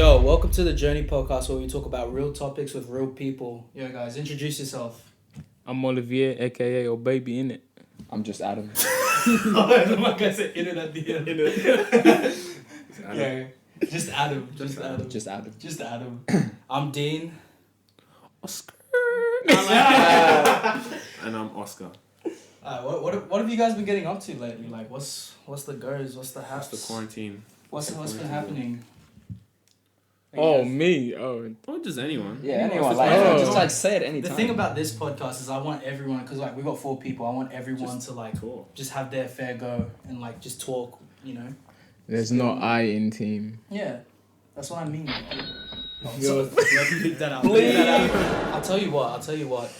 Yo, welcome to the Journey podcast where we talk about real topics with real people. Yo, guys, introduce yourself. I'm Olivier, aka your baby in it. I'm just Adam. My guy said in it at the end. Yeah, just Adam. Just Adam. I'm Dean. Oscar. And I'm Oscar. What have you guys been getting up to lately? Like, what's the goes? What's the haps? That's the quarantine. What's been happening? Oh, me. Oh, Or just anyone. Yeah, Yeah, anyone. it's Just say it anytime. The thing about this podcast is I want everyone, because like we got 4 people, I want everyone Just to like talk. just have their fair go and like just talk, you know. there's no I in team. Yeah, that's what I mean. Yo. Bleep that out. I'll tell you what.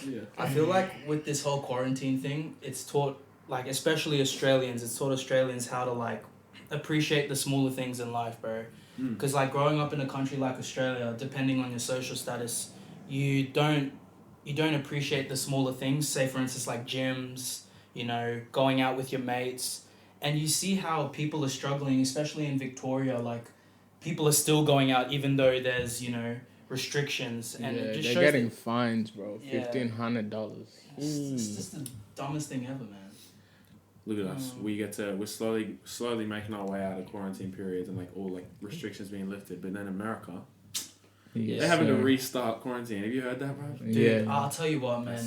Yeah. I feel like with this whole quarantine thing, it's taught, like, especially Australians, it's taught Australians how to, like, appreciate the smaller things in life, bro. Because, like, growing up in a country like Australia, depending on your social status, you don't appreciate the smaller things. Say, for instance, like gyms, you know, going out with your mates. And you see how people are struggling, especially in Victoria, like, people are still going out even though there's, you know, restrictions. And Yeah, it just they're shows getting fines, bro. Yeah. $1,500. It's just the dumbest thing ever, man. Look at us. We're slowly making our way out of quarantine periods and like all like restrictions being lifted. But then America, they're having to restart quarantine. Have you heard that, bro? Dude, Yeah. I'll tell you what, man.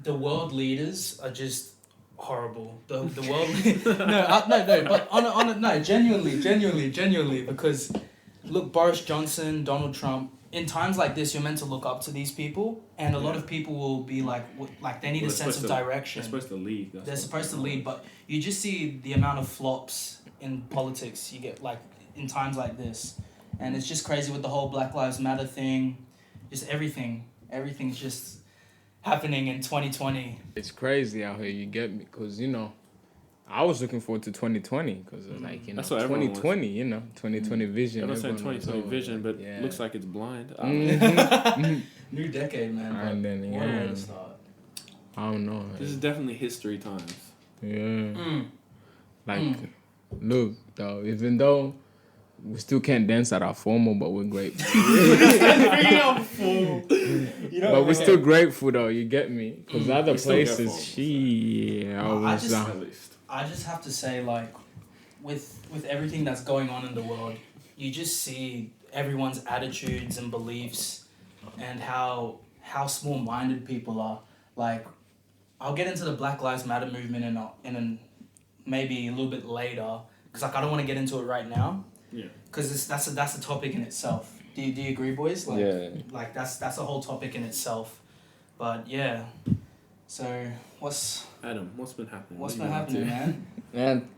The world leaders are just horrible. The world but genuinely, because look, Boris Johnson, Donald Trump. In times like this, you're meant to look up to these people, and a lot of people will be like they need a sense of direction. They're supposed to lead. They're supposed to lead, but you just see the amount of flops in politics you get, like, in times like this. And it's just crazy with the whole Black Lives Matter thing. Just everything. Everything's just happening in 2020. It's crazy out here, you get me? Because, you know, I was looking forward to 2020 because, like, you know, That's what everyone 2020, you know, 2020 vision. I'm not saying everyone was 2020 over, vision, but yeah. looks like it's blind. New decade, man. And then, what a way yeah. to start. I don't know. This is definitely history times. Yeah. Like, look, though, even though we still can't dance at our formal, but we're grateful. But we're still grateful, though, you get me? Because other We still get places, At least. I just have to say, like, with everything that's going on in the world, you just see everyone's attitudes and beliefs and how small-minded people are. Like, I'll get into the Black Lives Matter movement in maybe a little bit later, because, like, I don't want to get into it right now. Yeah. Because that's a topic in itself. Do you agree, boys? Like, Yeah. Like, that's a whole topic in itself. But, yeah. So, Adam, what's been happening? what's What been are you up happening, to? man? Man,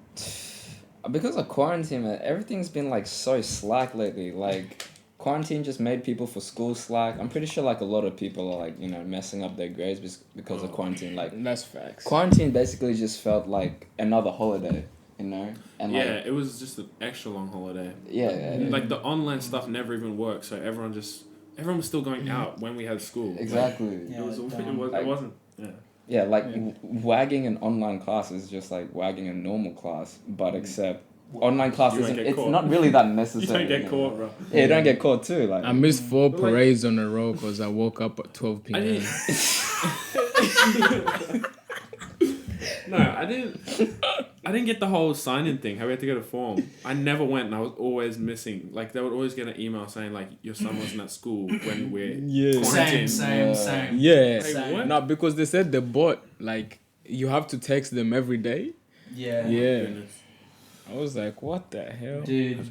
because of quarantine, man, everything's been like so slack lately. Like, quarantine just made people for school slack. I'm pretty sure like a lot of people are like, you know, messing up their grades because of quarantine. Like, That's facts. quarantine basically just felt like another holiday, you know? And Yeah, like, it was just an extra long holiday. yeah. Like the online stuff never even worked, so everyone was still going out when we had school. Exactly. Yeah. It wasn't. Yeah. Yeah, like wagging an online class is just like wagging a normal class, but except online class You won't isn't. get It's caught. not really that You necessary. don't get caught, bro. Yeah, you don't get caught too. Like, I missed 4 parades on a row because I woke up at 12 p.m. I didn't get the whole sign-in thing. How we had to get a form. I never went, and I was always missing. Like they would always get an email saying like your son wasn't at school when we're quarantined. Same. Yeah. Same. what? No, because they said the bot, like, you have to text them every day. Yeah. Yeah. Goodness. I was like, what the hell? Dude,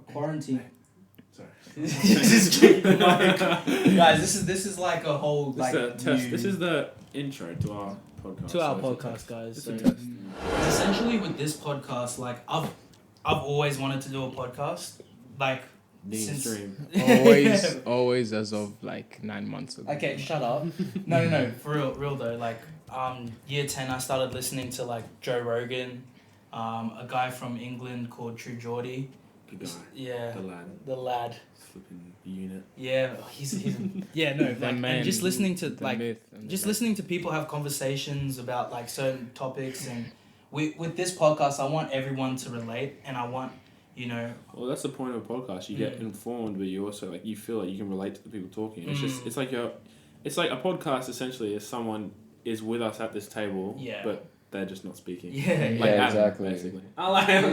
quarantine. Sorry. Guys, this is like a whole This like is a test. new- This is the intro to our podcast. to our So it's a podcast, test. guys. It's So, a test. essentially, with this podcast, like I've always wanted to do a podcast, like Dean's dream. Always as of like 9 months ago. Okay, shut up. No, for real though. Like, year 10, I started listening to like Joe Rogan, a guy from England called True Geordie. The guy. Yeah, The lad. the lad. Flipping unit. Yeah, he's yeah, no, The like, man, and just listening to the like myth and the just man. listening to people have conversations about like certain topics, and with this podcast I want everyone to relate, and I want, you know. Well, that's the point of a podcast. You get informed, but you also like you feel like you can relate to the people talking. It's just it's like a podcast essentially is someone is with us at this table, but they're just not speaking. Yeah, like Adam, exactly. Basically, I like Adam.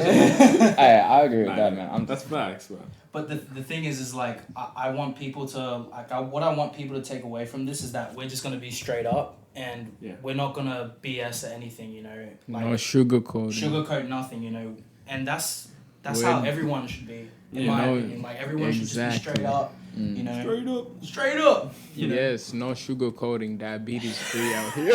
I agree with that, man. That's facts, bro. But the thing is like I want people to what I want people to take away from this is that we're just gonna be straight up and we're not gonna BS at anything, you know. Like, no sugarcoat nothing, you know. And that's how everyone should be, in my opinion. Like everyone should just be straight up, you know. Straight up. You know? Yes, no sugarcoating. Diabetes free out here.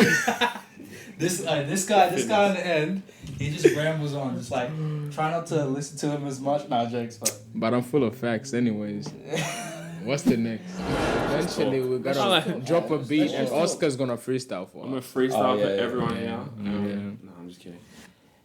This guy on the end, he just rambles on, just like try not to listen to him as much. Nah, jokes, but I'm full of facts, anyways. What's the next? Eventually, we gotta drop a beat, and Oscar's gonna freestyle for us. I'm gonna freestyle for everyone here. No, I'm just kidding.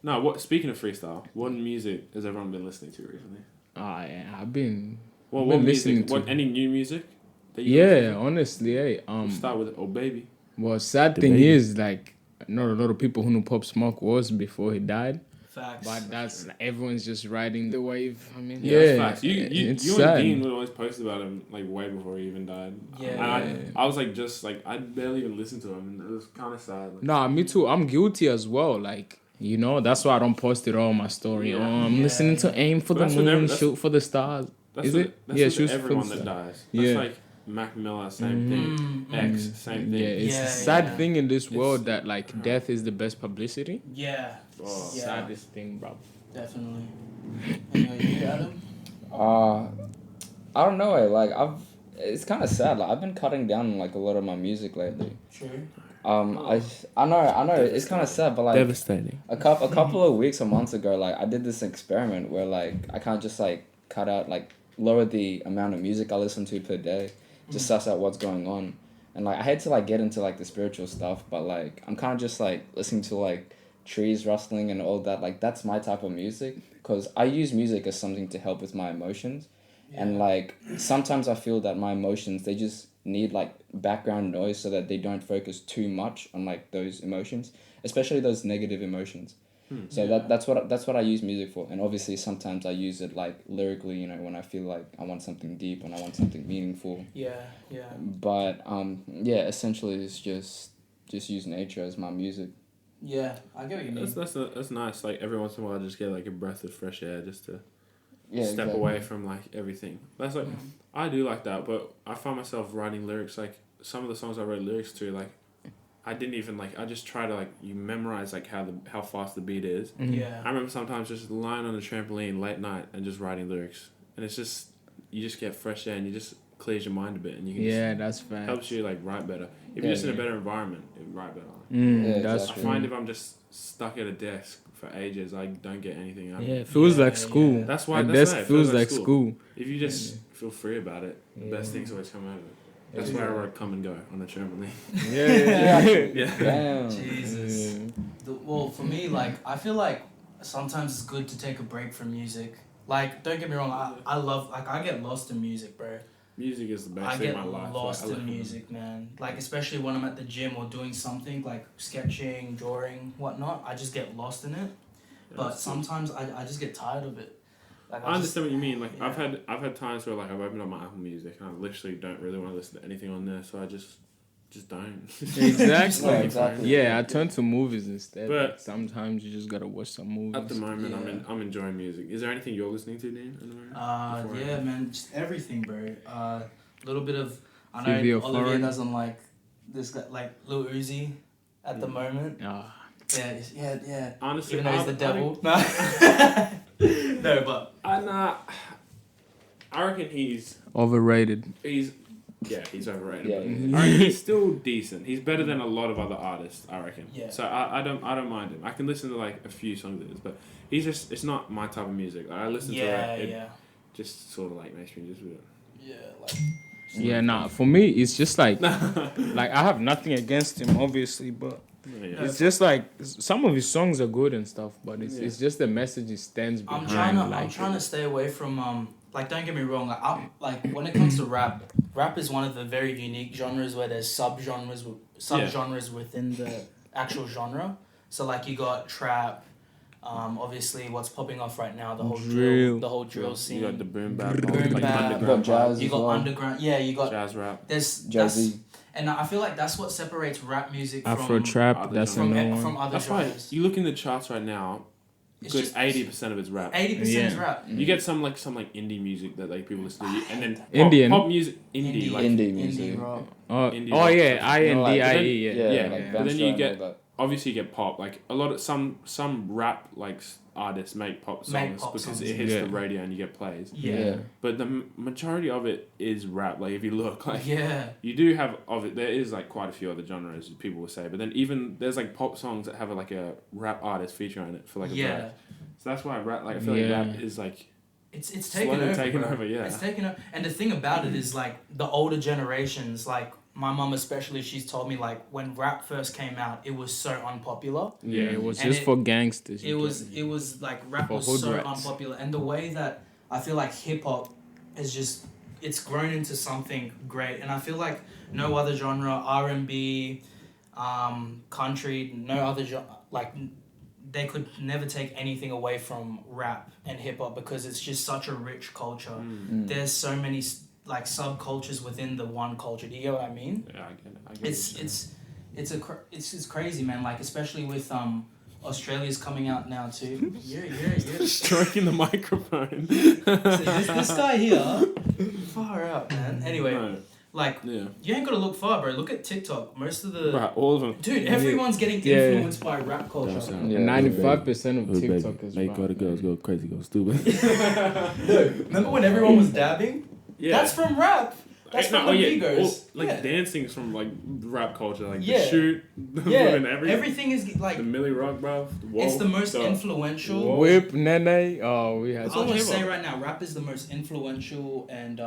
No, speaking of freestyle, what music has everyone been listening to recently? I've been. What listening music? to any new music? That you honestly, hey. We'll start with Oh Baby. Well, sad thing is, like, not a lot of people who knew Pop Smoke was before he died. Facts. But that's everyone's just riding the wave. I mean, that's facts. You sad. and Dean would always post about him like way before he even died. I was like I barely even listened to him, and it was kind of sad. Like, nah, me too. I'm guilty as well. Like, you know, that's why I don't post it all on my story. I'm listening to Aim for the Moon, Shoot for the Stars. Is it? Shoot everyone that dies. That's like Mac Miller, same thing. X, same thing. Yeah, it's a sad thing in this world that like death is the best publicity. Yeah. Saddest thing, bro. Definitely. Anyway, you Adam? I don't know. Like it's kind of sad. Like I've been cutting down on like a lot of my music lately. True. I know. It's kind of sad, but like devastating. A couple of weeks or months ago, like I did this experiment where like I can't just like cut out like lower the amount of music I listen to per day, just suss out what's going on, and like I hate to like get into like the spiritual stuff, but like I'm kind of just like listening to like trees rustling and all that. Like that's my type of music because I use music as something to help with my emotions, and like sometimes I feel that my emotions they just need like background noise so that they don't focus too much on like those emotions, especially those negative emotions. So that's what I use music for, and obviously sometimes I use it like lyrically, you know, when I feel like I want something deep and I want something meaningful. But essentially it's just use nature as my music. Yeah, I get what you mean. That's nice. Like every once in a while, I just get like a breath of fresh air just to step away from like everything. That's like I do like that, but I find myself writing lyrics like some of the songs I wrote lyrics to like. I didn't even like. I just try to like you memorize like how fast the beat is. Yeah. I remember sometimes just lying on the trampoline late night and just writing lyrics, and it's just you just get fresh air and you just clears your mind a bit, and you can that's fact. Helps you like write better. If you're just in a better environment, you write better. That's I find if I'm just stuck at a desk for ages, I don't get anything out of it. It feels like school. That's why. Desk feels like school. If you just feel free about it, the best things always come out of it. That's why I wrote Come and Go on the trampoline. Yeah. Damn. Jesus. Well, for me, like, I feel like sometimes it's good to take a break from music. Like, don't get me wrong, I love, like, I get lost in music, bro. Music is the best thing in my life. I get lost in music, man. Like, especially when I'm at the gym or doing something, like sketching, drawing, whatnot, I just get lost in it. But sometimes I just get tired of it. Like, I understand what you mean. Like I've had times where like I've opened up my Apple Music and I literally don't really want to listen to anything on there, so I just don't. Exactly. Yeah, I turn to movies instead. But sometimes you just gotta watch some movies. At the moment, I'm enjoying music. Is there anything you're listening to, Dean? Yeah, man, just everything, bro. A little bit of I know Olivier doesn't like this guy, like Lil Uzi, at the moment. Yeah. Honestly, even though he's the devil. No, but I reckon he's overrated. He's overrated. Yeah, I reckon he's still decent. He's better than a lot of other artists, I reckon. Yeah. So I don't mind him. I can listen to like a few songs of his, but it's not my type of music. Like, I listen to it. Just sort of like makes me just for me it's just like like I have nothing against him obviously, but it's just like some of his songs are good and stuff, but it's just the message he stands behind. I'm trying to stay away from like, don't get me wrong, like when it comes to rap is one of the very unique genres where there's subgenres within the actual genre. So like you got trap, Obviously, what's popping off right now, the whole Drill. the whole drill scene. You got the boom bap, Boom like bap. underground, You got jazz. You as got well. underground. Yeah, you got jazz rap. There's Jazzy. and I feel like that's what separates rap music Afro from trap. other That's from, another from one. other That's why genres. you look in the charts right now. It's Good just 80% of it's rap. 80% is Yeah. rap. You get some indie music that like people listen to, and then Indian. pop music, indie, like Indie music. Indie rock. Oh, Indie oh rock yeah, stuff. INDIE. Yeah, Yeah, like but then Banjo you and get- all that. obviously you get pop. Like a lot of some rap like artists make pop songs Make pop because songs. it hits Yeah. the radio and you get plays. Yeah. But the majority of it is rap. Like if you look, like Yeah. you do have of it. There is like quite a few other genres people will say, but then even there's like pop songs that have like a rap artist feature on it for like a Yeah. verse. So that's why rap. Like I feel Yeah. like rap is like It's slowly taken over. taken bro. over. Yeah. It's taken over. And the thing about it is like the older generations, like my mum especially, she's told me like when rap first came out, it was so unpopular. Yeah, it was And just it- for gangsters. It was like rap For was hood so rats. unpopular, and the way that I feel like hip hop is just it's grown into something great, and I feel like no other genre, R&B, country, no other like they could never take anything away from rap and hip hop because it's just such a rich culture. There's so many like subcultures within the one culture. Do you get what I mean? Yeah, I get it. I get it. It's crazy, man. Like especially with Australia's coming out now too. Yeah. Stroking the microphone. So this guy here, far out, man. Anyway, No, like yeah. you ain't gotta look far, bro. Look at TikTok. Most of the Right, all of them. dude, everyone's getting Yeah. influenced by rap culture. Yeah. 95% of Hood baby. TikTok is Make rap. all the girls go crazy, go stupid. Remember when everyone was dabbing? Yeah. That's from rap. That's from the Migos. Like Yeah. dancing's from like rap culture, like Yeah. the shoot, the Yeah, and everything. everything is like The Millie Rock, bro. it's the most influential. Whoa. Whip, Nene. Oh, we had. I'll all just hip say hop. right now, rap is the most influential and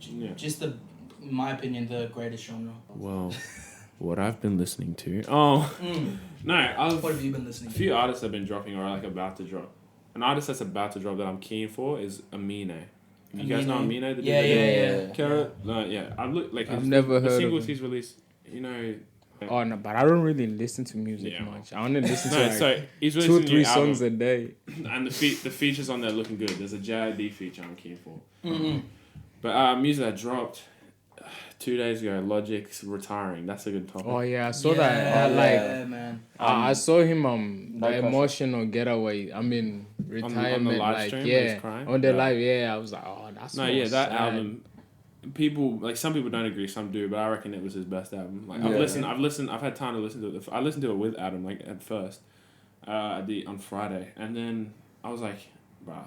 Yeah. just the, in my opinion, the greatest genre. Well, what I've been listening to. Oh no, What have you been listening a to? few artists have been dropping or like about to drop. An artist that's about to drop that I'm keen for is Amine. You guys know Amine? The dude Yeah, that yeah, did yeah. Carrot? No, yeah. I've looked like I've never the heard of singles him. he's released. You know. Oh no, but I don't really listen to music Yeah. much. I only listen to No, like so he's releasing 2-3 songs a day. and the features on there looking good. There's a JID feature I'm keen for. Mm-hmm. But music that dropped 2 days ago, Logic's retiring. That's a good topic. Oh yeah, I saw that. Like man. I saw him No the pressure. emotional getaway. I mean retirement. live like stream where he's yeah, crying? on the Yeah. live. Yeah, I was like, oh, that's No, so yeah, that sad. album. People like some people don't agree, some do, but I reckon it was his best album. Like Yeah. I've had time to listen to it. I listened to it with Adam like at first, on Friday, and then I was like, bruh,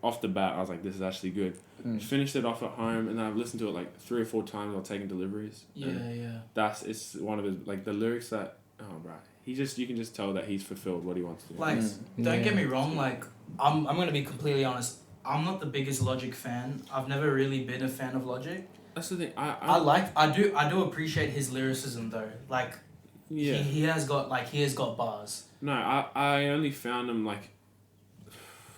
off the bat I was like, this is actually good. Finished it off at home, and then I've listened to it like 3 or 4 times while taking deliveries. Yeah, And yeah. it's one of his like the lyrics that bruh, you can just tell that he's fulfilled what he wants to do. Like, Yeah. don't get me wrong. Like, I'm gonna be completely honest. I'm not the biggest Logic fan. I've never really been a fan of Logic. That's the thing. I do appreciate his lyricism though. Like, Yeah. he has got bars. No, I only found him like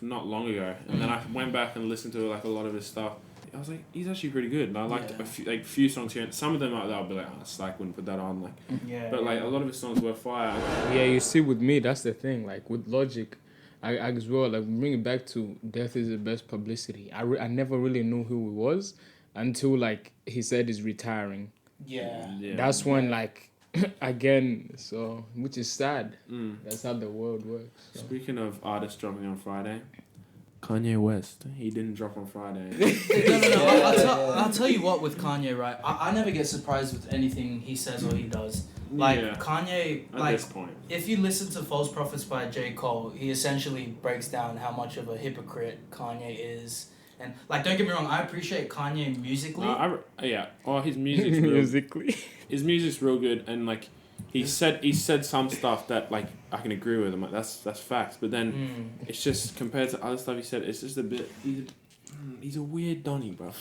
not long ago, and then I went back and listened to like a lot of his stuff. I was like, he's actually pretty good, and I liked Yeah. a few songs here. And some of them I'll be like, oh, Slack wouldn't put that on, like. Yeah. But like a lot of his songs were fire. Yeah, you see, with me, that's the thing. Like with Logic, I as well. Like bring it back to Death is the best publicity. I never really knew who he was until like he said he's retiring. Yeah. That's when like again. So which is sad. Mm. That's how the world works. So. Speaking of artists dropping on Friday, Kanye West, he didn't drop on Friday. No. I'll tell you what with Kanye, right? I never get surprised with anything he says or he does. Like Yeah. Kanye, At like this point, if you listen to False Prophets by J. Cole, he essentially breaks down how much of a hypocrite Kanye is. And like, don't get me wrong, I appreciate Kanye musically. his music's real. Musically. His music's real good, and like he said some stuff that like I can agree with him. Like that's facts. But then it's just compared to other stuff he said, it's just a bit. He's a weird Donny, bro.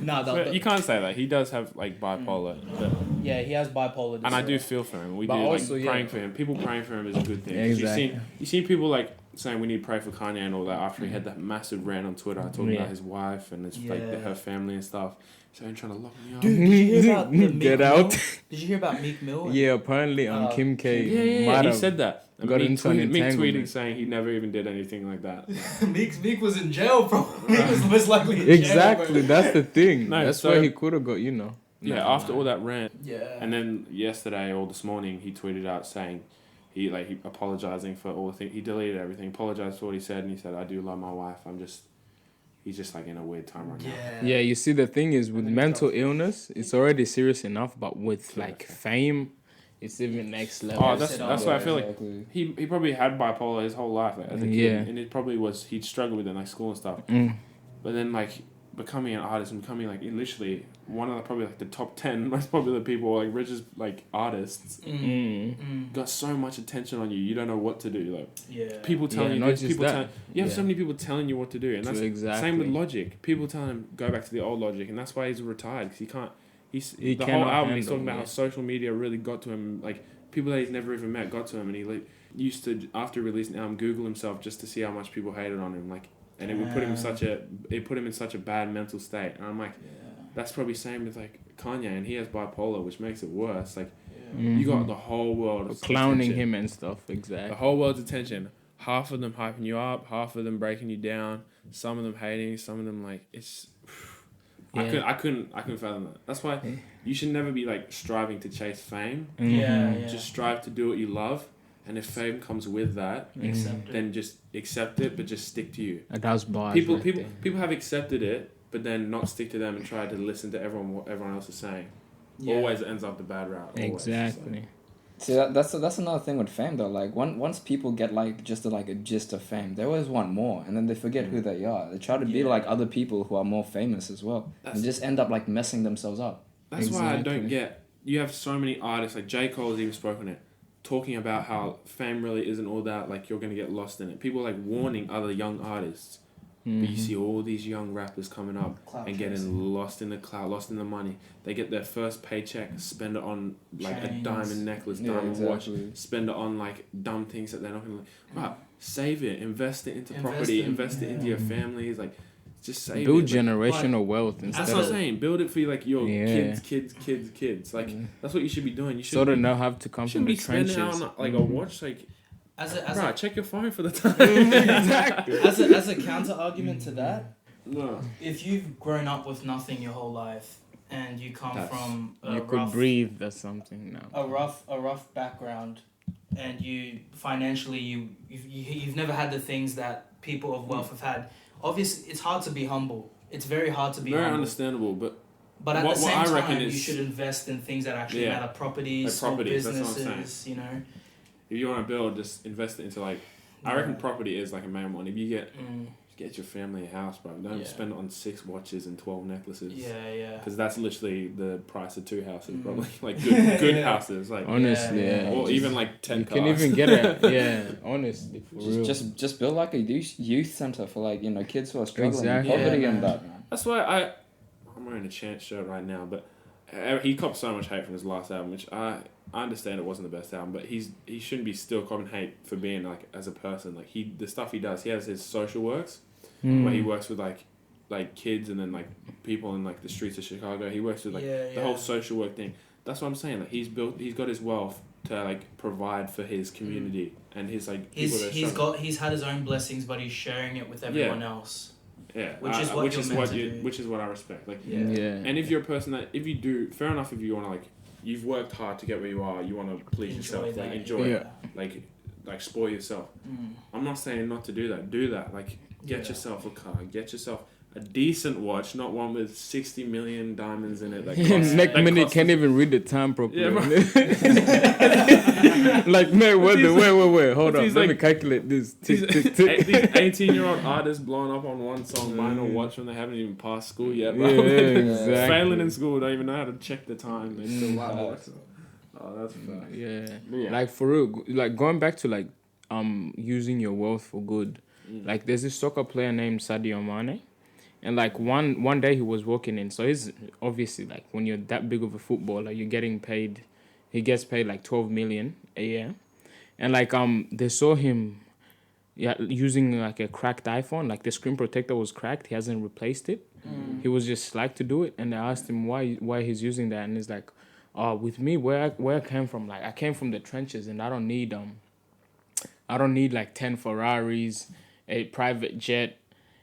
Nah, But you can't say that. He does have like bipolar, but, yeah, he has bipolar disorder. and I do feel for him. We But do also, like yeah. praying for him. People praying for him is a good thing. Yeah, 'Cause exactly. You seen people like saying we need to pray for Kanye and all that after he had that massive rant on Twitter talking about his wife and his her family and stuff. So I'm trying to lock me up. Dude, did you hear about the Meek Get Mill? out. Did you hear about Meek Mill? Yeah, apparently Kim K. Yeah, he said that. Got into an Meek entanglement. tweeting saying he never even did anything like that. Meek was in jail, bro. Meek was most likely in jail. Exactly, that's the thing. No, that's so- why he could have got, Yeah, after all that rant. Yeah. And then yesterday or this morning, he tweeted out saying he apologizing for all the things. He deleted everything, apologized for what he said, and he said, "I do love my wife. He's just like in a weird time right now." Yeah, you see, the thing is with mental illness, it's already serious enough, but with like fame, it's even next level. Oh, that's why I feel like he probably had bipolar his whole life as a kid, and it probably he'd struggled with it in like school and stuff. But then like becoming an artist and becoming like literally one of the probably like the top 10 most popular people, like richest like artists, got so much attention on you. You don't know what to do. Like people telling you this, people telling you have so many people telling you what to do, and that's same with Logic. People telling him go back to the old Logic, and that's why he's retired because he can't. He the whole album he's talking about how social media really got to him. Like people that he's never even met got to him, and he like used to after releasing the album Google himself just to see how much people hated on him. Like. And it would put him in such a bad mental state. And I'm like, that's probably same with like Kanye, and he has bipolar, which makes it worse. Like, you got the whole world clowning attention. Him and stuff. Exactly. The whole world's attention. Half of them hyping you up, half of them breaking you down. Some of them hating, some of them like it's. I couldn't fathom that. That's why you should never be like striving to chase fame. Just strive to do what you love. And if fame comes with that, then just accept it, but just stick to you. And that's bars. People have accepted it, but then not stick to them and try to listen to what everyone else is saying. Always ends up the bad route. Exactly. See, that's another thing with fame though. Like once people get like just a gist of fame, they always want more, and then they forget who they are. They try to be like other people who are more famous as well, and just end up like messing themselves up. That's why I don't get. You have so many artists like J. Cole has even spoken it. Talking about how fame really isn't all that, like you're going to get lost in it. People like warning other young artists. But you see all these young rappers coming up and getting lost in the cloud, lost in the money. They get their first paycheck, spend it on like a diamond necklace, diamond watch, spend it on like dumb things that they're not going to like. Wow, save it, invest it into property, invest it into your families, like just save build it. generational wealth instead. That's what I'm saying. Build it for like your kids. Like that's what you should be doing. You should sort of now have to come from the trenches. Shouldn't be spending on like a watch. Like, check your phone for the time. Exactly. As a counter argument to that, if you've grown up with nothing your whole life and you come from you could breathe or something now. A rough background, and you financially you've never had the things that people of wealth have had. Obviously, it's hard to be humble. It's very hard to be humble. Very understandable, but at the same time, you should invest in things that actually matter. Properties, small businesses, you know. If you want to build, just invest it into like... I reckon property is like a main one. If you get your family a house, bro. Don't spend it on 6 watches and 12 necklaces. Yeah. Because that's literally the price of 2 houses, probably. Like good houses. Like honestly, or even like 10 cars. You can even get it. Honestly, for real. Just build like a youth center for like, kids who are struggling with poverty and that. That's why I'm wearing a Chance shirt right now, but he copped so much hate from his last album, which I understand it wasn't the best album, but he shouldn't be still copping hate for being like as a person. Like the stuff he does, he has his social works where he works with like kids and then like people in like the streets of Chicago. He works with like the whole social work thing. That's what I'm saying. Like he's got his wealth to like provide for his community and his like he's had his own blessings, but he's sharing it with everyone else. Yeah, which is what I respect. Like, and if you're a person that if you do, fair enough. If you want to like, you've worked hard to get where you are. You want to please yourself, like enjoy it, like spoil yourself. I'm not saying not to do that. Do that. Like, get yourself a car. Get yourself a decent watch, not one with 60 million diamonds in it. Next minute can't even read the time properly. Like, man, wait, hold on. Let me calculate this. These 18-year-old artists blowing up on one song, buying a watch when they haven't even passed school yet. Bro. Exactly. Failing in school, don't even know how to check the time. They still buy a watch. Oh, that's fun. Yeah. Like, for real, like, going back to, like, using your wealth for good. Like, there's this soccer player named Sadio Mane. And like one day he was walking in, so he's obviously like when you're that big of a footballer, you're getting paid. He gets paid like 12 million a year, and like they saw him using like a cracked iPhone, like the screen protector was cracked. He hasn't replaced it. He was just slack to do it, and I asked him why he's using that, and he's like, with me where I came from, like I came from the trenches, and I don't need like 10 Ferraris, a private jet,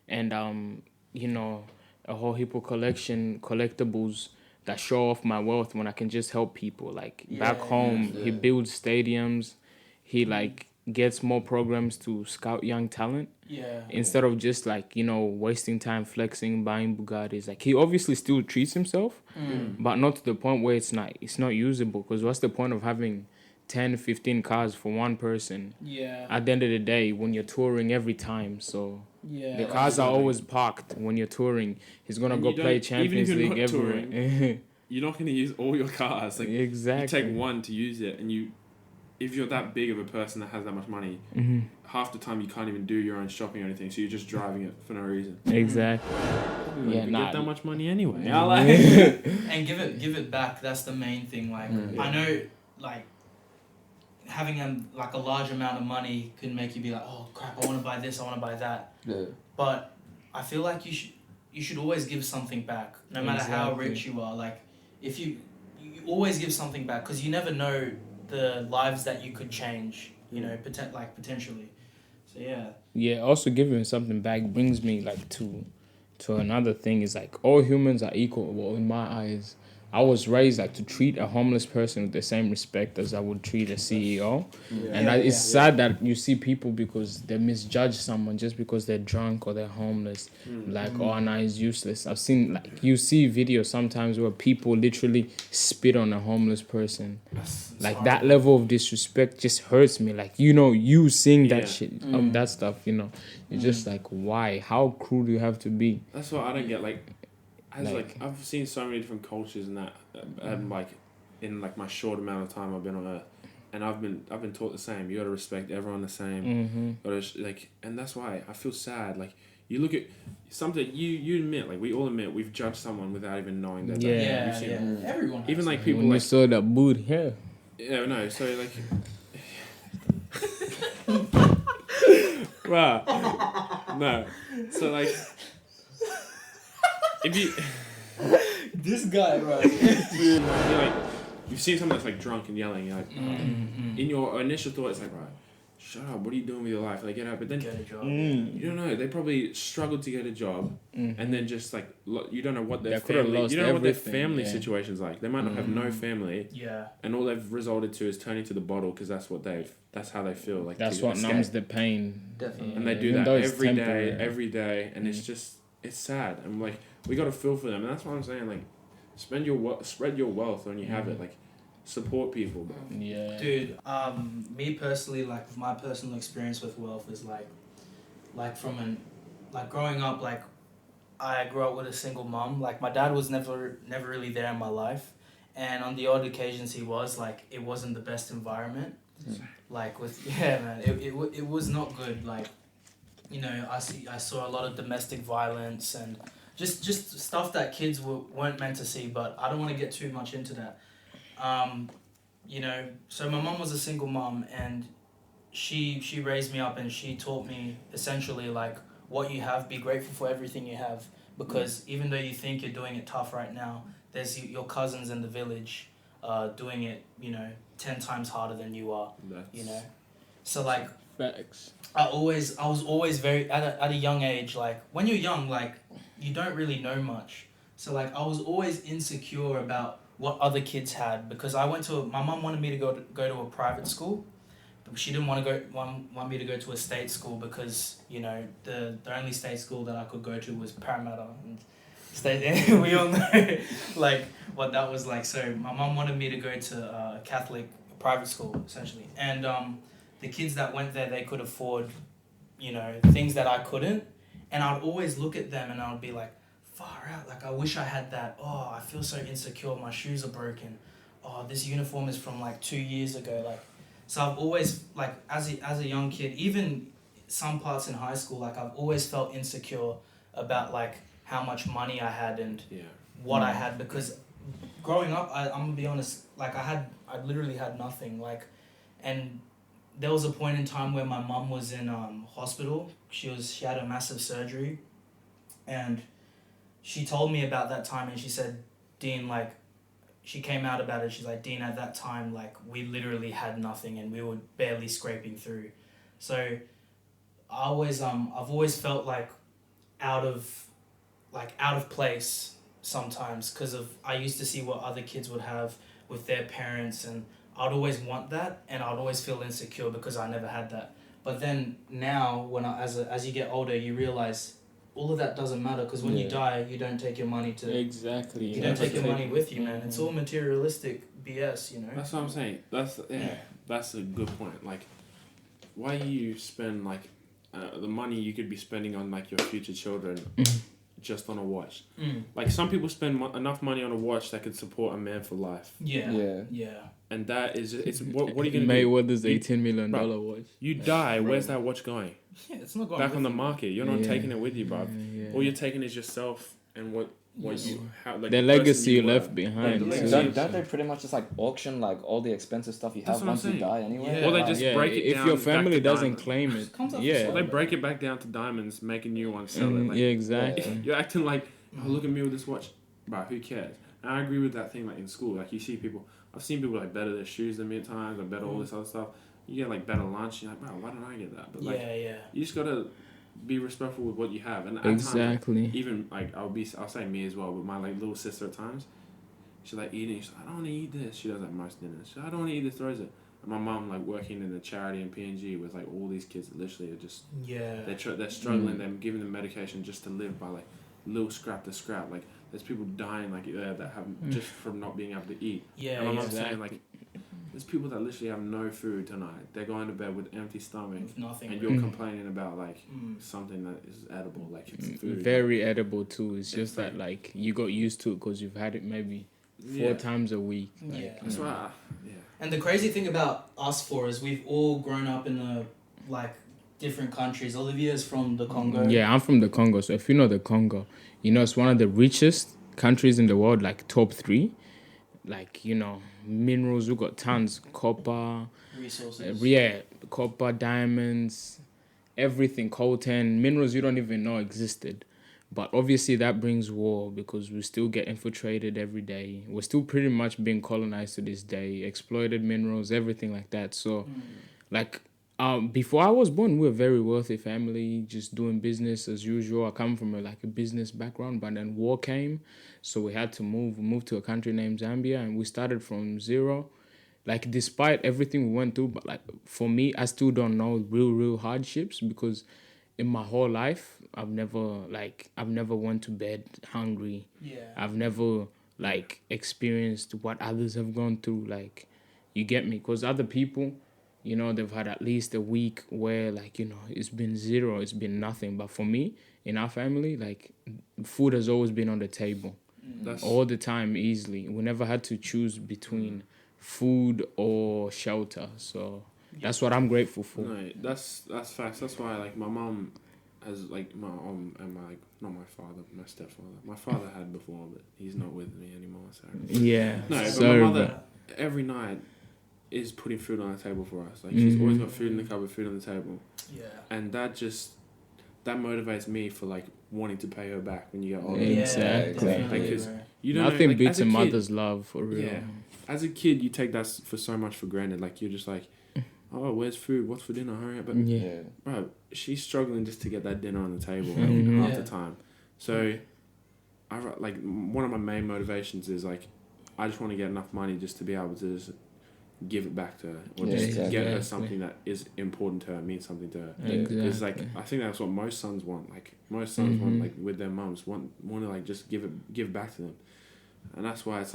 and a whole heap of collectibles that show off my wealth when I can just help people. Like back home, he builds stadiums, he like gets more programs to scout young talent. Yeah. Instead of just like, wasting time flexing, buying Bugattis. Like he obviously still treats himself, but not to the point where it's not usable. Because what's the point of having 10, 15 cars for one person? Yeah. At the end of the day, when you're touring every time, so the cars are always parked when you're touring. He's gonna go play Champions League everywhere. You're not gonna use all your cars. Like exactly. You take one to use it, and if you're that big of a person that has that much money, half the time you can't even do your own shopping or anything, so you're just driving it for no reason. Exactly. You get that much money anyway. And give it back. That's the main thing. Like I know, like having a large amount of money can make you be like, oh crap, I want to buy this, I want to buy that. Yeah. But I feel like you should always give something back, no matter how rich you are. Like if you always give something back, because you never know the lives that you could change, potentially. So yeah. Yeah, also giving something back brings me like to another thing is like all humans are equal. Well, in my eyes, I was raised like to treat a homeless person with the same respect as I would treat a CEO. It's sad that you see people because they misjudge someone just because they're drunk or they're homeless. Oh, no, he's useless. I've seen you see videos sometimes where people literally spit on a homeless person. That level of disrespect just hurts me. Like, you seeing that shit, that stuff, you're just like, why? How cruel do you have to be? That's what I don't get. I've seen so many different cultures and that, and in my short amount of time I've been on Earth, and I've been taught the same. You gotta respect everyone the same. And that's why I feel sad. Like you look at something, you admit, like we all admit we've judged someone without even knowing that. Everyone has. Even like people when you saw that boot here. Yeah, no. So like. Wow. No. So like. If you this guy, right? You've seen someone that's drunk and yelling, you're like, in your initial thought, it's like, right, shut up, what are you doing with your life? Like, get out. But then get a job. You don't know. They probably struggled to get a job, and then just you don't know what their family, what their family situation's like. They might not have no family. Yeah. And all they've resorted to is turning to the bottle because that's how they feel. Like that's what numbs the pain. Definitely. And they do that every day, and it's just it's sad. I'm like. We gotta feel for them, and that's what I'm saying. Like, spread your wealth when you have it. Like, support people. Yeah. Dude, me personally, like my personal experience with wealth is like from growing up. Like, I grew up with a single mom. Like, my dad was never really there in my life, and on the odd occasions he was. Like, it wasn't the best environment. Like it was not good. Like, I saw a lot of domestic violence and. Just stuff that kids weren't meant to see, but I don't want to get too much into that. So my mom was a single mom, and she raised me up, and she taught me essentially like what you have, be grateful for everything you have, because even though you think you're doing it tough right now, there's your cousins in the village doing it 10 times harder than you are. So like facts. I was always very at a young age, like when you're young, like you don't really know much. So like I was always insecure about what other kids had, because my mom wanted me to go to a private school, but she didn't want me to go to a state school because the only state school that I could go to was Parramatta, and we all know like what that was like. So my mom wanted me to go to a Catholic private school essentially, and the kids that went there, they could afford things that I couldn't. And I'd always look at them and I'd be like, far out, like I wish I had that. Oh, I feel so insecure, my shoes are broken. Oh, this uniform is from like 2 years ago. Like, so I've always, like as a young kid, even some parts in high school, like I've always felt insecure about like how much money I had and what I had, because growing up, I'm gonna be honest, like I literally had nothing, like, and there was a point in time where my mum was in hospital. She had a massive surgery, and she told me about that time, and she said, Dean, like, she came out about it. She's like, Dean, at that time, like, we literally had nothing and we were barely scraping through. So I've always felt like out of place sometimes, because I used to see what other kids would have with their parents, and I'd always want that, and I'd always feel insecure because I never had that. But then now, as you get older, you realize all of that doesn't matter, because when you die, you don't take your money Exactly. You don't take your money with you, man. It's all materialistic BS, you know. That's what I'm saying. That's a good point. Like, why you spend like the money you could be spending on like your future children just on a watch? Like, some people spend enough money on a watch that could support a man for life. Yeah. And that is, it's what are you gonna do? Mayweather's $18 million watch. You die. Where's that watch going? Yeah, it's not going back on the market. You're not taking it with you, bro. All you're taking is yourself and what you have, like the legacy you left behind. Don't they pretty much just like auction like all the expensive stuff you have once you die anyway? Yeah. Or they just break it if down. If your family doesn't diamonds. claim it, Or they break it back down to diamonds, make a new one, sell it. Like, exactly. You're acting like, oh, look at me with this watch, bro. Who cares? And I agree with that thing. Like in school, like you see people. I've seen people like better their shoes than me at times, or better all this other stuff. You get like better lunch. You're like, bro, why didn't I get that? But like, you just gotta be respectful with what you have. And at times, like, even like I'll say me as well, but my like little sister at times, she's like eating. She's like, I don't want to eat this. She does that most dinners. She's like, I don't want to eat this. Throws it. And my mom like working in a charity in PNG with like all these kids that literally are just they're struggling. They're giving them medication just to live by like little scrap to scrap. Like there's people dying like that have just from not being able to eat. And my mom's saying like, there's people that literally have no food tonight. They're going to bed with empty stomach. With nothing. And you're complaining about like something that is edible, like it's food. Very edible too. It's just that like you got used to it because you've had it maybe 4 times a week. Like, that's why. And the crazy thing about us four is we've all grown up in different countries. Olivier's from the Congo. Yeah, I'm from the Congo. So if you know the Congo, you know it's one of the richest countries in the world, like top 3. Like, you know, minerals, we got tons, copper, resources. Copper, diamonds, everything, coltan, minerals you don't even know existed. But obviously that brings war because we still get infiltrated every day. We're still pretty much being colonized to this day, exploited minerals, everything like that. So, before I was born, we were a very wealthy family, just doing business as usual. I come from a business background, but then war came, so we had to move. We moved to a country named Zambia, and we started from zero. Like, despite everything we went through, but like for me, I still don't know real hardships because in my whole life, I've never went to bed hungry. Yeah. I've never experienced what others have gone through. Like, you get me? Because other people, you know, they've had at least a week where, it's been zero, it's been nothing. But for me, in our family, food has always been on the table. All the time, easily. We never had to choose between food or shelter. So that's what I'm grateful for. No, that's facts. That's why, my mom has, my and not my father, my stepfather. My father had before, but he's not with me anymore, so. Yeah. No, but my mother, every night, is putting food on the table for us. She's always got food in the cupboard, food on the table. Yeah. And that motivates me for wanting to pay her back when you get older. Exactly. Because you don't nothing know, beats a mother's love, for real. Yeah. As a kid, you take that for so much for granted. You're just oh, where's food? What's for dinner? Hurry up! But bro, she's struggling just to get that dinner on the table half the time. So, one of my main motivations is I just want to get enough money just to be able to just give it back to her, or get her something that is important to her, means something to her. Because I think that's what most sons want. Most sons want with their mums want to just give back to them, and that's why it's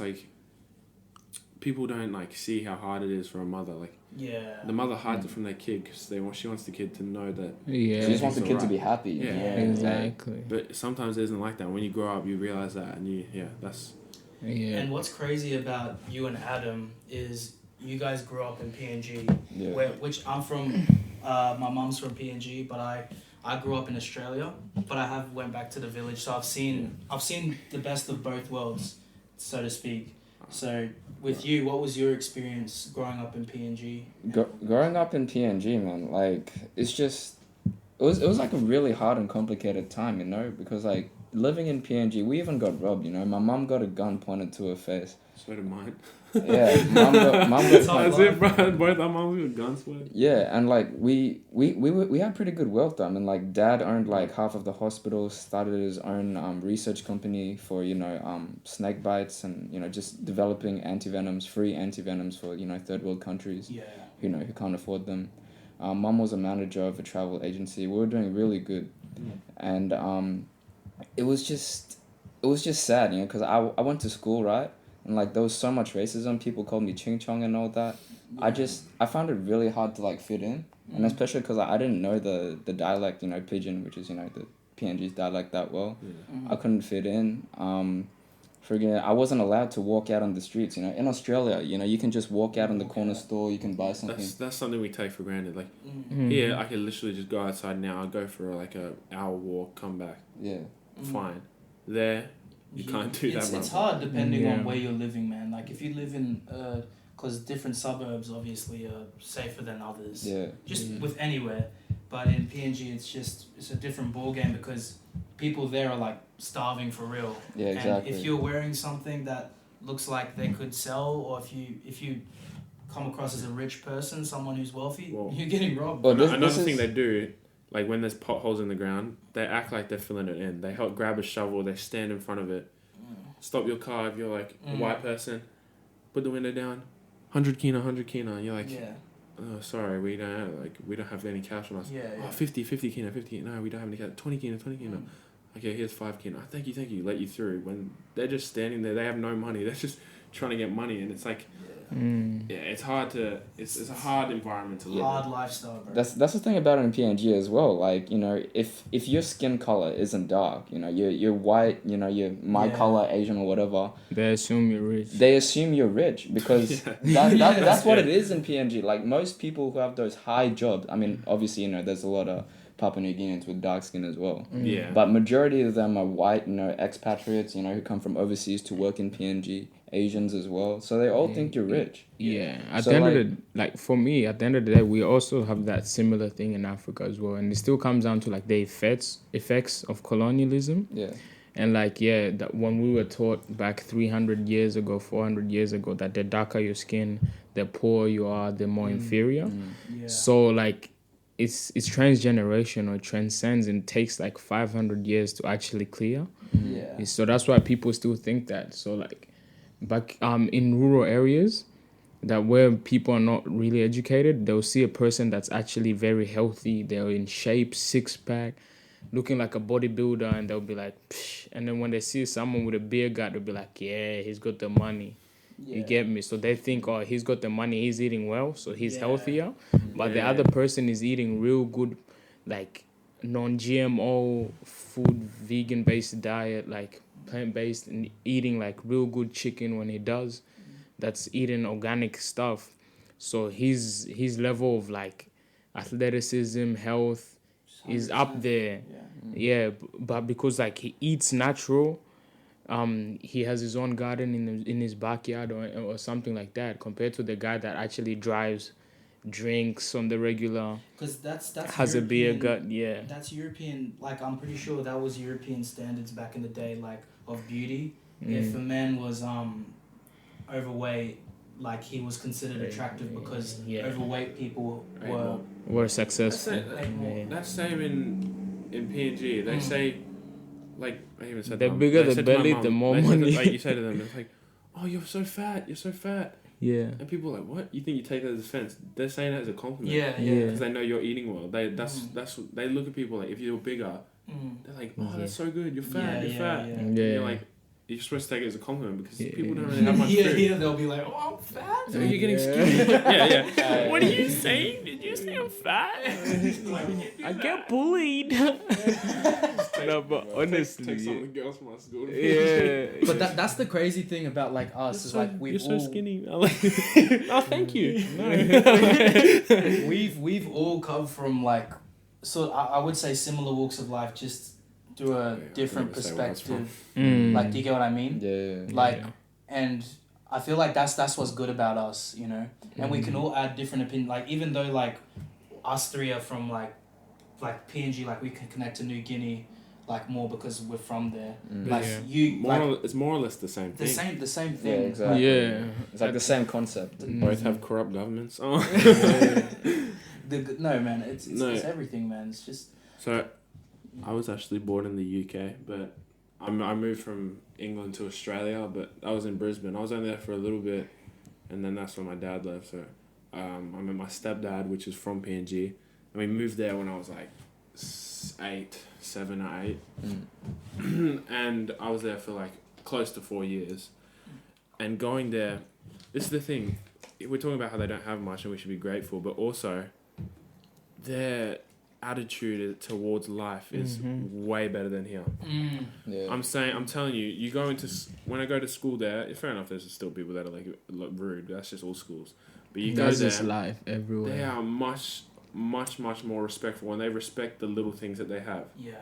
people don't see how hard it is for a mother. The mother hides it from their kid because she wants the kid to know that. She just wants the kid to be happy. Yeah, exactly. But sometimes it isn't like that. When you grow up, you realize that, and that's. Yeah. And what's crazy about you and Adam is you guys grew up in PNG, which I'm from. My mom's from PNG, but I grew up in Australia, but I went back to the village, so I've seen the best of both worlds, so to speak. So with you, what was your experience growing up in PNG? Growing up in PNG, man, like it's just it was like a really hard and complicated time, you know, because like living in PNG, we even got robbed, you know. My mom got a gun pointed to her face. So did mine. Yeah, mom got That's it, bro. Both our moms got guns for it. Yeah, and like we had pretty good wealth though. I mean, like dad owned like half of the hospital, started his own research company for snake bites and just developing free antivenoms for third world countries. Yeah. Who can't afford them. Mom was a manager of a travel agency. We were doing really good, and it was just sad, because I went to school, right. And like there was so much racism, people called me Ching Chong and all that. Yeah. I found it really hard to like fit in, and especially because I didn't know the dialect, Pidgin, which is the PNG's dialect that well. I couldn't fit in. I wasn't allowed to walk out on the streets. In Australia, you can just walk out in the corner store, you can buy something. That's something we take for granted. Like here, I can literally just go outside now. I'll go for like a hour walk, come back. Yeah, fine. There. You can't do that. It's hard depending on where you're living, man. Like if you live in, because different suburbs obviously are safer than others. Yeah. Just with anywhere, but in PNG it's a different ball game because people there are like starving for real. Yeah, exactly. And if you're wearing something that looks like they could sell, or if you come across as a rich person, someone who's wealthy, you're getting robbed. Well, another thing they do. Like when there's potholes in the ground, they act like they're filling it in. They help grab a shovel, they stand in front of it. Stop your car if you're like a white person. Put the window down. 100 kina. And you're like, oh, sorry, we don't have any cash on us. Oh, 50 kina, 50. No, we don't have any cash. 20 kina. Okay, here's 5 kina. Oh, thank you. Let you through. When they're just standing there, they have no money. They're just trying to get money, and it's like. It's hard to. It's a hard environment to live. Hard lifestyle, bro. That's the thing about it in PNG as well. Like if your skin color isn't dark, you're white, you're my color, Asian or whatever. They assume you're rich. They assume you're rich because that's what it is in PNG. Like most people who have those high jobs. I mean, obviously, there's a lot of Papua New Guineans with dark skin as well. Yeah. But majority of them are white, expatriates, who come from overseas to work in PNG. Asians as well, so they all think you're rich. Yeah, at the end of the for me, at the end of the day, we also have that similar thing in Africa as well, and it still comes down to like the effects of colonialism. Yeah, and that when we were taught back 300 years ago, 400 years ago, that the darker your skin, the poorer you are, the more inferior. Yeah. So like, it's transgenerational, it transcends, and takes like 500 years to actually clear. Yeah. So that's why people still think that. So like. Back in rural areas, that where people are not really educated, they'll see a person that's actually very healthy, they're in shape, 6-pack, looking like a bodybuilder, and they'll be like, psh. And then when they see someone with a beer gut, they'll be like, yeah, he's got the money. Yeah. You get me? So they think, oh, he's got the money, he's eating well, so he's healthier. But the other person is eating real good, like non-GMO food, vegan-based diet, like plant-based, and eating like real good chicken when he does. That's eating organic stuff. So his level of like athleticism, health is up there. Yeah, but because like he eats natural, he has his own garden in his backyard or something like that, compared to the guy that actually drives, drinks on the regular. Because that's has European, a beer gut. Yeah, that's European. Like I'm pretty sure that was European standards back in the day, like of beauty. If a man was overweight, like he was considered attractive because overweight people were successful. That's same in PNG. They say, like I even said, the bigger the belly, the more money. Like you say to them, it's like, oh, you're so fat. Yeah. And people are like, what? You think you take that as offense? They're saying that as a compliment. Yeah. Because they know you're eating well. They look at people like, if you're bigger, they're like, oh, that's so good. You're fat. You're fat. And you're like, you're supposed to take it as a compliment because people don't really have much food. Yeah, they'll be like, oh, I'm fat. So you're getting skinny. What are you saying? Did you say I'm fat? I get bullied. No, but honestly, take some of the girls from our school. Yeah. But that's the crazy thing about like us is like you're so skinny. Oh, thank you. No. We've all come from like, so I would say similar walks of life, just through a different perspective. Like, do you get what I mean? Yeah. Like, and I feel like that's what's good about us, you know, and we can all add different opinions. Like even though like us three are from like PNG, like we can connect to New Guinea, like more because we're from there. Like you, it's more or less the same thing. The same thing. Yeah, exactly. Yeah, it's like the same concept. Both have corrupt governments. Oh. No man, it's everything, man. It's just. So, I was actually born in the UK, but I moved from England to Australia, but I was in Brisbane. I was only there for a little bit, and then that's when my dad left. So, I met my stepdad, which is from PNG, and we moved there when I was like 7 or 8, and I was there for like close to 4 years. And going there, this is the thing. We're talking about how they don't have much, and we should be grateful, but also their attitude towards life is way better than here. Yeah. I'm telling you, when I go to school there, fair enough, there's still people that are like rude. That's just all schools. But you go there, just life everywhere. they are much more respectful, and they respect the little things that they have. Yeah.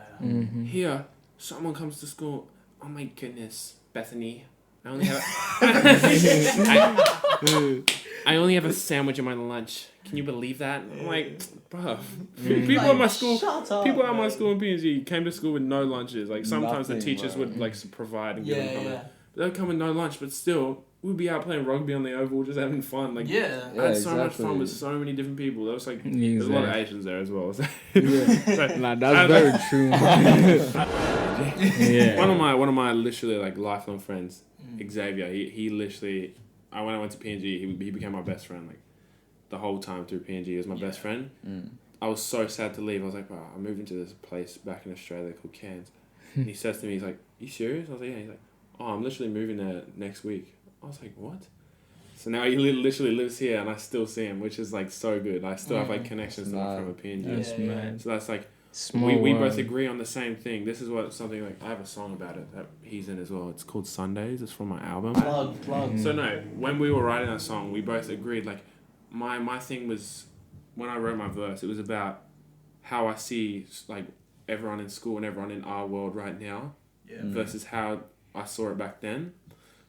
Here, someone comes to school, oh my goodness, Bethany, I only have I only have a sandwich in my lunch. Can you believe that? I'm like, bro, people at my school, people at my school in PNG came to school with no lunches. Like sometimes the teachers would like provide and give them something. But they'd come with no lunch, but still we'd be out playing rugby on the oval, just having fun. Like I had so much fun with so many different people. There was like there's a lot of Asians there as well. So, nah, that's very true. One of my literally like lifelong friends, Xavier. He literally, when I went to PNG, he became my best friend. Like the whole time through PNG, he was my best friend. I was so sad to leave. I was like, wow, I moved into this place back in Australia called Cairns. And he says to me, he's like, you serious? I was like, yeah. He's like, oh, I'm literally moving there next week. I was like, what? So now he literally lives here, and I still see him, which is like so good. I still have like connections from a PNG. That's mad. So that's like, Small we world. both agree on the same thing. This is something like, I have a song about it that he's in as well. It's called Sundays. It's from my album. Plug. So no, when we were writing that song, we both agreed. Like, my thing was, when I wrote my verse, it was about how I see like everyone in school and everyone in our world right now, versus how I saw it back then.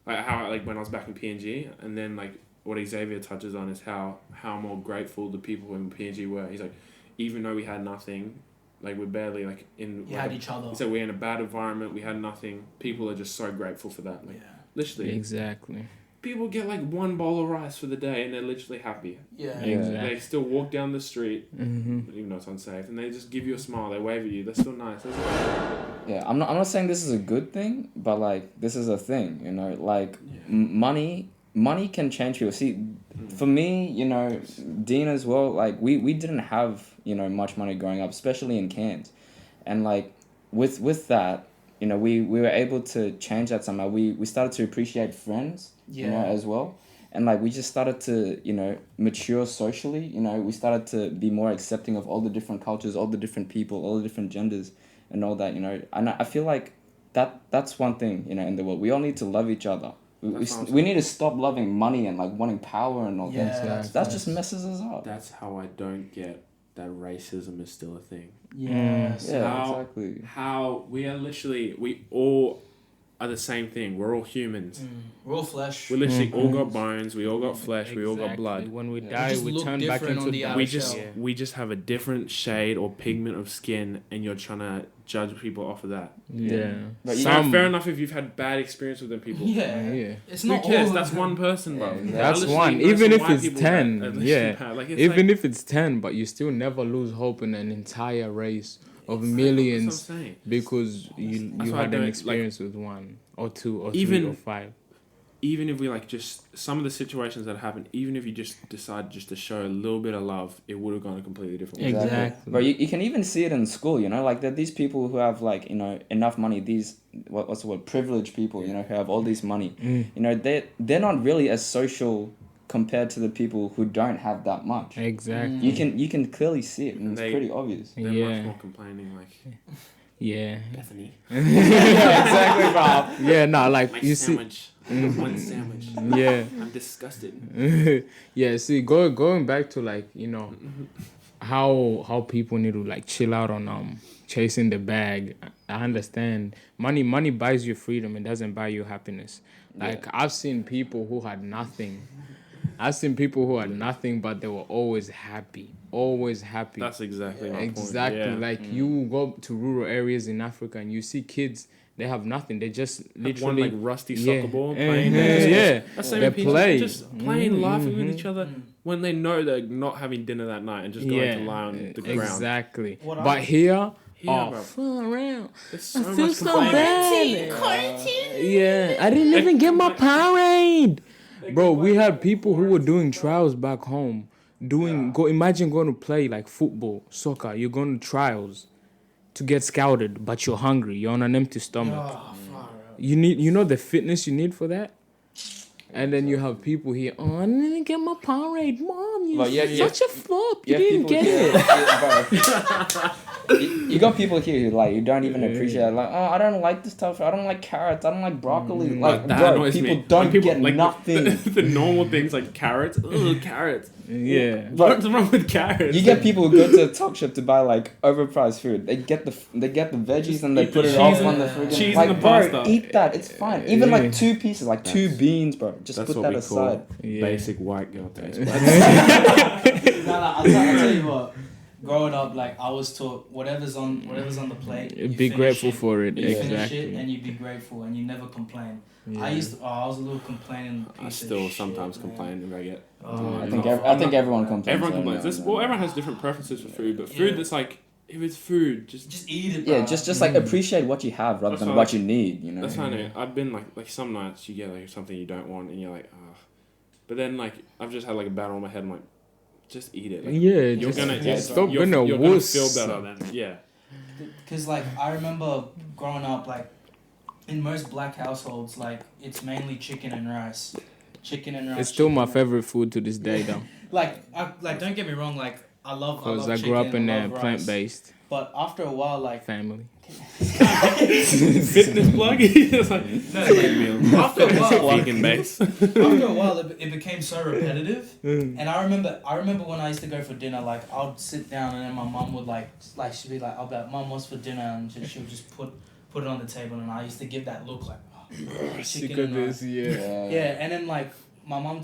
Like how when I was back in PNG, and then like what Xavier touches on is how more grateful the people in PNG were. He's like, even though we had nothing, like we're barely like in. We had each other. He said we're in a bad environment. We had nothing. People are just so grateful for that. Like, literally. Exactly. People get like one bowl of rice for the day, and they're literally happy. Exactly. They still walk down the street, even though it's unsafe, and they just give you a smile. They wave at you. They're still nice. Yeah, I'm not saying this is a good thing, but like this is a thing, you know. Like money can change people. See, for me, you know, Dean as well. Like we didn't have, you know, much money growing up, especially in Cairns, and like with that, you know, we were able to change that somehow. We started to appreciate friends, you know, as well. And like we just started to, you know, mature socially. You know, we started to be more accepting of all the different cultures, all the different people, all the different genders, and all that. You know, and I feel like that's one thing, you know, in the world. We all need to love each other. We need to stop loving money and like wanting power and all that. That just messes us up. That's how I don't get that racism is still a thing. Exactly. How we are literally, we all are the same thing. We're all humans. We're all flesh. We literally all got bones. We all got flesh. We all got blood. When we die, we turn back into we just have a different shade or pigment of skin, and you're trying to judge people off of that. But Fair enough if you've had bad experience with them people. It's not. Who cares? That's one person, bro. That's one. Even if it's 10, even if it's 10, but you still never lose hope in an entire race of millions because you had an experience with one or two or three or five. Even if we like just some of the situations that happened, even if you just decide just to show a little bit of love, it would have gone a completely different way. Exactly. But you can even see it in school, you know, like there are these people who have like, you know, enough money, these what's the word, privileged people, you know, who have all this money. You know, they're not really as social compared to the people who don't have that much. Exactly. You can clearly see it, and it's pretty obvious. They're much more complaining, like Bethany. Exactly, bro. Like my you sandwich. see. One sandwich. I'm disgusted. See, going back to like, you know, how people need to like chill out on chasing the bag I understand. Money buys you freedom. It doesn't buy you happiness. Like, I've seen people who had nothing. But they were always happy. Always happy. That's exactly my point. Exactly. Like, you go to rural areas in Africa and you see kids, they have nothing. They just literally... one, like, rusty soccer ball playing. That's they play. Just playing, laughing with each other when they know they're not having dinner that night and just going to lie on the ground. Exactly. But here... fun around. I feel so bad. Quarantine. I didn't even get my Powerade. Bro, we had people who were doing trials back home. Imagine going to play like football, soccer. You're going to trials to get scouted, but you're hungry. You're on an empty stomach. You know the fitness you need for that? And then you have people here, I didn't get my Powerade. Mom, you're such a flop. You didn't get it. You got people here who, like, you don't even appreciate it. Like, I don't like this stuff. I don't like carrots. I don't like broccoli. Like, bro, people don't get like, nothing. The normal things like carrots. Ugh, carrots. Yeah. What's wrong with carrots? You get people who go to a talk shop to buy, like, overpriced food. They get the veggies and they put it off on the freaking... Cheese like, and the bro, pasta. eat that. It's fine. Even, like, 2 pieces, like 2 beans, bro. Just put that aside. Basic white girl taste. I'll tell you what. Growing up, like, I was taught whatever's on the plate, be grateful for it. You finish Exactly. it and you be grateful and you never complain. Yeah. I was a little complaining. I still sometimes complain if I get. I think everyone complains. Everyone complains. Everyone has different preferences for food, but food that's like, if it's food, just eat it. Bro. Yeah, just like appreciate what you have rather than what you need. You know. That's fine. I've been like some nights you get like something you don't want and you're like, but then like I've just had like a battle in my head. I'm like, just eat it. Like, you're gonna feel better then. Yeah. Because like I remember growing up, like in most black households, like it's mainly chicken and rice. It's still my favorite food to this day, though. Don't get me wrong, like I love because I grew up in there plant-based. But after a while, like family. Fitness plug. It's like, after a while, vegan base. After a while, it became so repetitive. And I remember when I used to go for dinner, like I'd sit down and then my mum would like she'd be like, I'll be like, Mum, what's for dinner? And she would just put it on the table, and I used to give that look like, sick of this, yeah. And then like my mum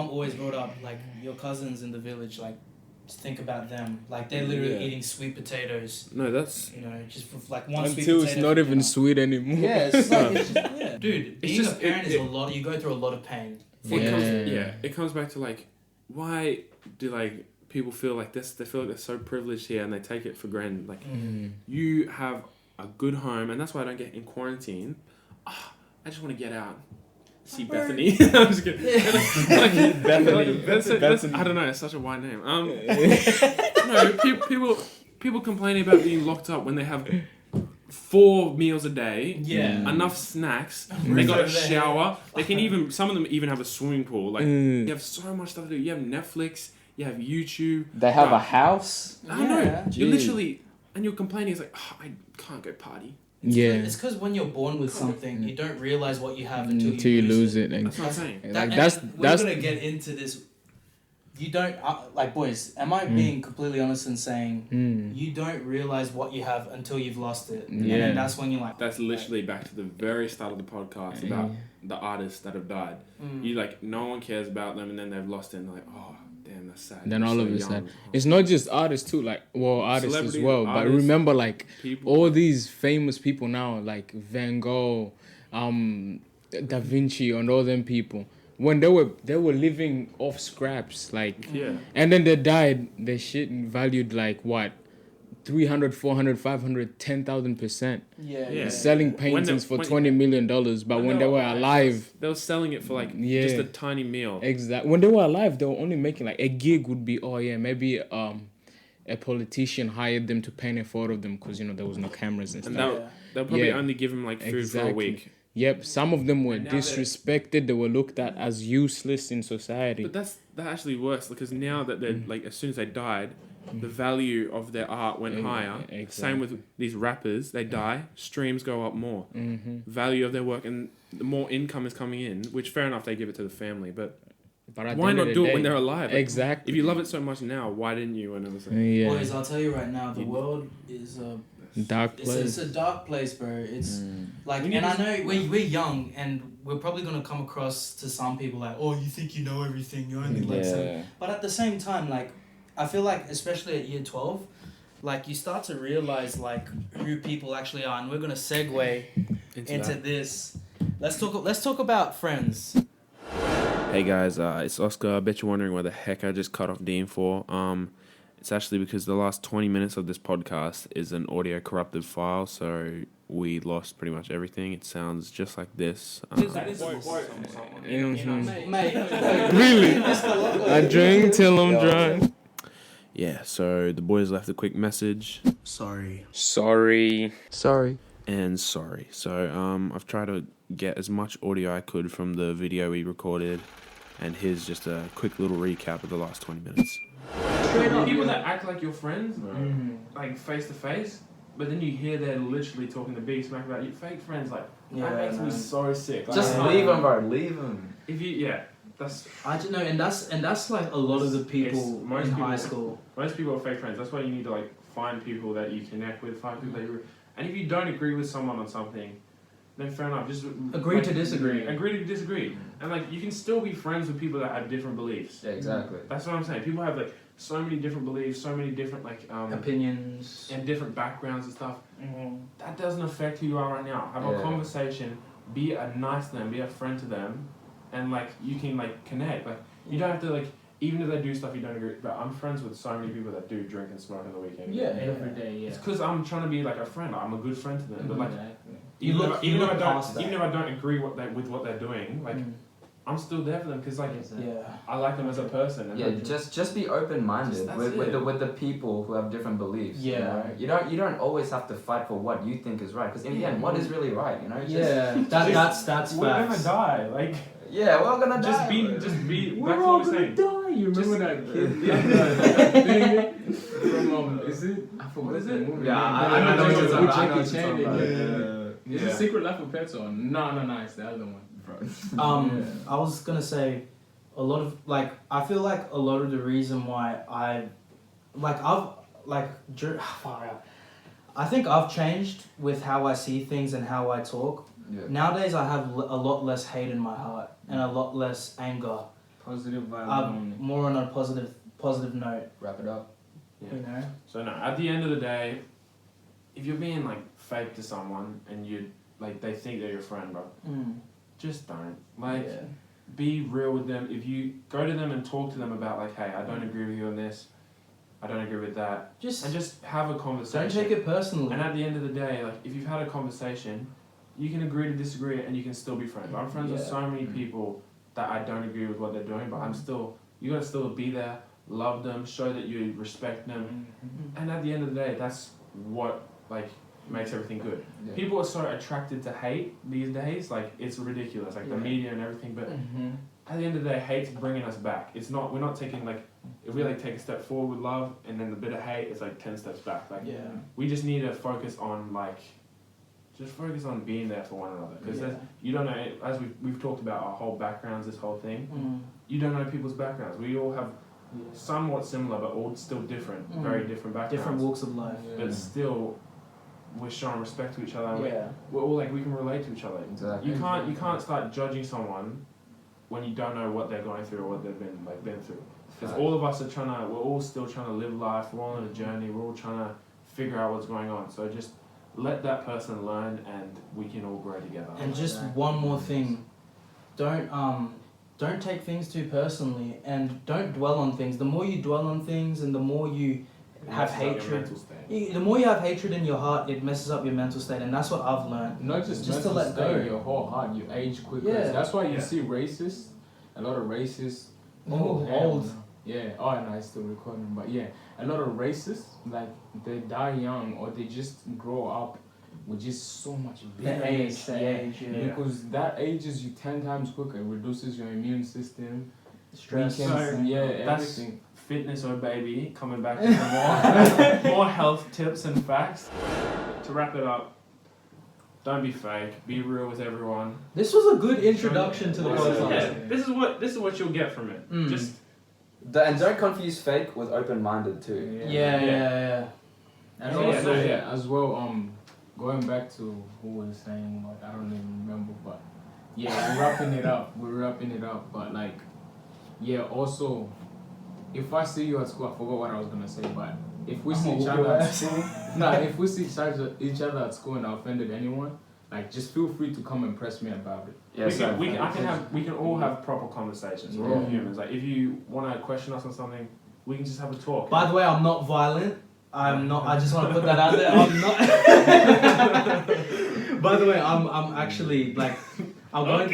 always brought up like your cousins in the village, like. Just think about them. Like they're literally eating sweet potatoes. No, that's just for like one sweet until potato. It's not even sweet anymore. Yeah, it's like dude. Being a parent is a lot. You go through a lot of pain. It comes back to like, why do like people feel like this? They feel like they're so privileged here and they take it for granted. Like you have a good home, and that's why I don't get in quarantine. I just want to get out. See Bethany. I'm just kidding. Bethany. I don't know. It's such a wide name. No, people complaining about being locked up when they have 4 meals a day. Yeah. Enough snacks. They got a shower. They can even some of them even have a swimming pool. Like you have so much stuff to do. You have Netflix. You have YouTube. They have a house. I know. You're literally and you're complaining. It's like I can't go party. It's because when you're born with something, you don't realize what you have until you lose it. That's what I'm saying. We're gonna get into this. You don't like boys. Am I being completely honest in saying you don't realize what you have until you've lost it? And then that's when you're like. That's literally back to the very start of the podcast about the artists that have died. You like no one cares about them, and then they've lost it, and they're like, oh. Damn, that's sad. Then all of a sudden, it's not just artists too, like artists as well. But remember, like all these famous people now, like Van Gogh, Da Vinci, and all them people, when they were living off scraps, like and then they died, their shit valued like what, 300, 400, 500, 10,000%. Yeah. Selling paintings for $20 million, but when they were alive, they were selling it for like just a tiny meal. Exactly. When they were alive, they were only making like a gig would be maybe a politician hired them to paint a photo of them because there was no cameras and stuff. They'll probably only give them like food for a week. Yep. Some of them were disrespected. They were looked at as useless in society. But that's actually worse because now that they're like as soon as they died. The value of their art went higher. Exactly. Same with these rappers. They die, streams go up more. Value of their work, and the more income is coming in, which fair enough, they give it to the family. But why not do it when they're alive? Like, exactly. If you love it so much now, why didn't you when it was Boys, I'll tell you right now, the world is Dark place. It's a dark place, bro. It's like, and I know we're young, and we're probably gonna come across to some people like, oh, you think you know everything, you're only like some. But at the same time, like, I feel like, especially at year 12, like, you start to realize like who people actually are, and we're gonna segue into this. Let's talk about friends. Hey guys, it's Oscar. I bet you're wondering why the heck I just cut off Dean for. It's actually because the last 20 minutes of this podcast is an audio corrupted file, so we lost pretty much everything. It sounds just like this. That is a quote from someone. Mate. Really? I drink till I'm drunk. Yeah, so the boys left a quick message. Sorry. And sorry. So I've tried to get as much audio I could from the video we recorded, and here's just a quick little recap of the last 20 minutes. People that act like your friends, like face to face, but then you hear they're literally talking the big smack about you. Fake friends, like, that makes me so sick. Like, just leave them, bro. Leave them. If you, that's. I don't know, and that's like a lot of the people in high school. Most people are fake friends. That's why you need to like find people that you connect with, find people that you. And if you don't agree with someone on something, then fair enough. Just agree to disagree. Agree to disagree, and like you can still be friends with people that have different beliefs. Yeah, exactly. That's what I'm saying. People have like so many different beliefs, so many different like opinions, and different backgrounds and stuff. That doesn't affect who you are right now. Have a conversation. Be a nice to them. Be a friend to them, and like you can like connect. Like you don't have to like. Even if they do stuff you don't agree with, but I'm friends with so many people that do drink and smoke on the weekend. Yeah, every day, yeah. It's because I'm trying to be like a friend. I'm a good friend to them. But like, even if I don't agree with what they're doing, like, I'm still there for them because like, I like them as a person. And just be open minded with the people who have different beliefs. Yeah, you know? You don't always have to fight for what you think is right, because in the end, what is really right? You know? That's we're gonna die. Like. Yeah, we're all gonna die. Just be. We're all gonna die. You remember that kid? From is it? I forgot. What is it? Yeah, I know what you're talking about. Is it Secret Life of Pets or no? It's the other one. I was gonna say, a lot of like I feel like a lot of the reason why I think I've changed with how I see things and how I talk. Yeah. Nowadays, I have a lot less hate in my heart and a lot less anger. Positive vibe. I'm more on a positive note. Wrap it up. Yeah. You know. So no, at the end of the day, if you're being like fake to someone and you like they think they're your friend, bro, just don't be real with them. If you go to them and talk to them about like, hey, I don't agree with you on this. I don't agree with that. Just have a conversation. Don't take it personally. And at the end of the day, like if you've had a conversation. You can agree to disagree and you can still be friends. I'm friends with so many people that I don't agree with what they're doing, but you gotta still be there, love them, show that you respect them. And at the end of the day, that's what like makes everything good. Yeah. People are so attracted to hate these days, like it's ridiculous, like the media and everything, but at the end of the day, hate's bringing us back. We're not taking like, if we like take a step forward with love and then the bit of hate is like 10 steps back. Like we just need to focus on like, just focus on being there for one another, because you don't know, as we've talked about our whole backgrounds, this whole thing, you don't know people's backgrounds. We all have somewhat similar but all still different, very different backgrounds. Different walks of life. But still, we're showing respect to each other. We're all like, we can relate to each other. Exactly. You can't start judging someone when you don't know what they're going through or what they've been through. Because all of us we're all still trying to live life, we're all on a journey, we're all trying to figure out what's going on. So just let that person learn, and we can all grow together. And just one more thing, don't take things too personally, and don't dwell on things. The more you dwell on things, and the more you have hatred, the more you have hatred in your heart, it messes up your mental state, and that's what I've learned. Not just to let go, your whole heart. You age quicker. Yeah. That's why you see racists, a lot of racists. Old. Yeah. Oh, and I still recording, but yeah, a lot of racists like they die young or they just grow up with just so much bitterness. Because that ages you 10 times quicker. It reduces your immune system, stress. Everything. That's fitness, oh baby. Coming back to more health tips and facts. To wrap it up. Don't be fake. Be real with everyone. This was a good introduction to the podcast. Yeah, this is what you'll get from it. And don't confuse fake with open-minded too. Yeah. And also, as well, going back to who was saying, like, I don't even remember, but yeah, we're wrapping it up, but like, yeah, also, if I see you at school, I forgot what I was gonna say, but if we see each other at school, if we see each other at school and I offended anyone, like, just feel free to come and press me about it. Yeah, we can all have proper conversations. We're all humans. Like, if you want to question us on something, we can just have a talk. By the way, I'm not violent. I'm not. I just want to put that out there. I'm not. By the way, I'm actually like. I'm going.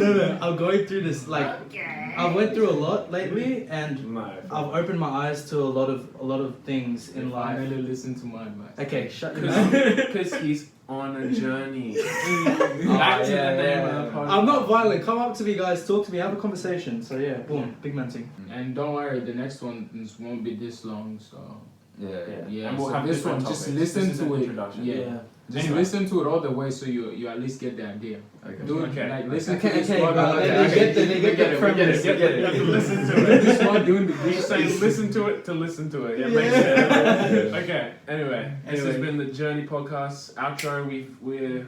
No. I'm going through this like. I went through a lot lately, and I've opened my eyes to a lot of things in life. Finally listen to my advice. Okay, shut your mouth. Because he's on a journey. Back to the name of the podcast. I'm not violent. Come up to me, guys. Talk to me. Have a conversation. So yeah, boom, big man thing. And don't worry, the next one won't be this long. So yeah. And we'll so have this one, just listen to it. Yeah. Just listen to it all the way, so you at least get the idea. Okay. Like listen to this okay, one. They get the premise. You have to listen to it. This one doing the He's saying listen to it to listen to it. Yeah, makes sense. Okay. Anyway, this has been the Journey Podcast outro. We're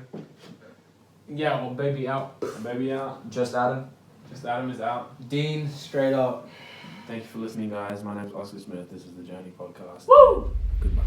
baby out. Baby out. Just Adam. Just Adam is out. Dean, straight up. Thank you for listening, guys. My name is Oscar Smith. This is the Journey Podcast. Woo! Goodbye.